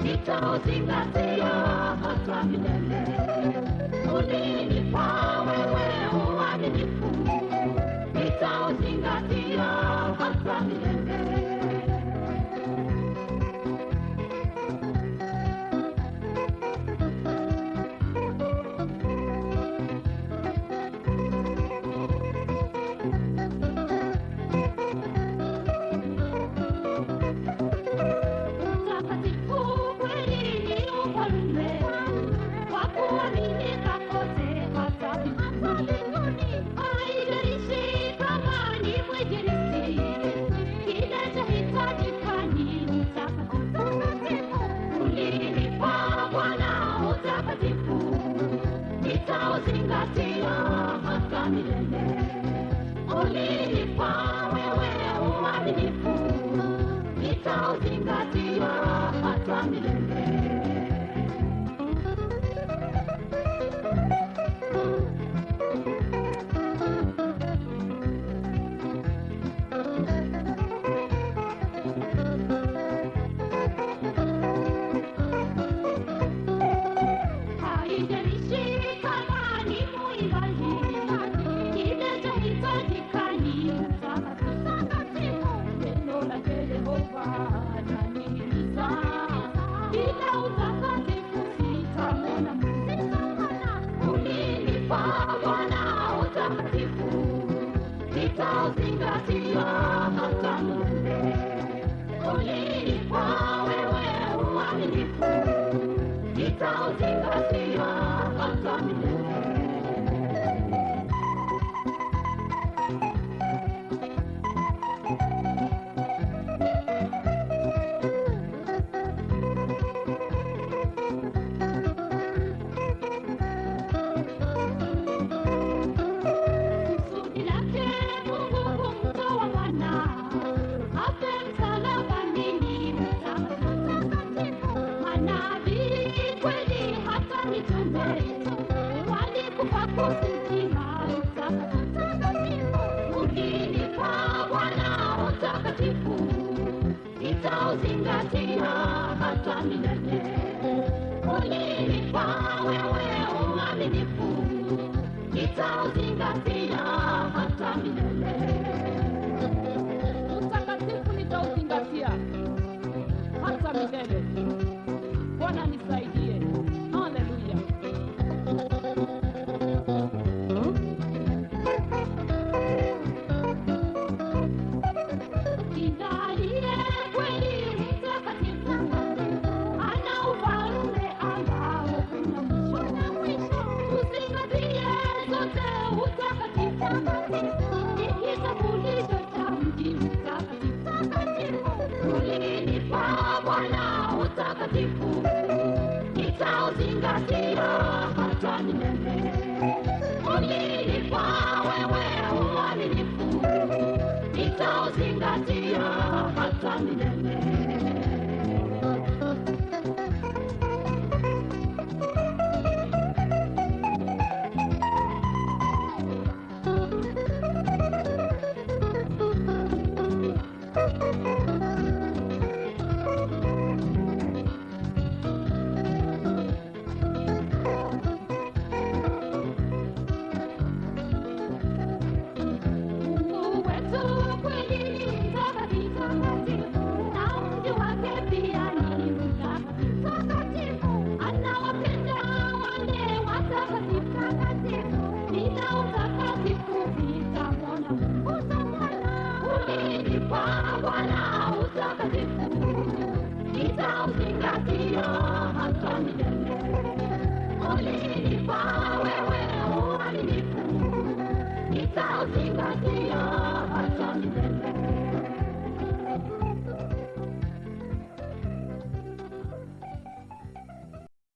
Nitazingatia hata milele. Ulinipa wewe uaminifu, nitauzingatia hata milele. Nitauzingatia hata milele. Ulinipa wewe uaminifu, nitauzingatia hata milele. Nitauzingatia hata milele. Ulinipa wewe uaminifu, nitauzingatia hata milele. Nitauzingatia hata milele. Ulinipa wewe uaminifu, nitauzingatia hata milele. Utakatifu nitauzingatia hata milele. Bwana nisaidie. Haleluya. Ulinipa Bwana utakatifu, nitauzingatia hata milele. Ulinipa wewe uaminifu, nitauzingatia hata milele. Bwana utakatifu, nitauzingatia hata milele. Ulinipa wewe uaminifu, nitauzingatia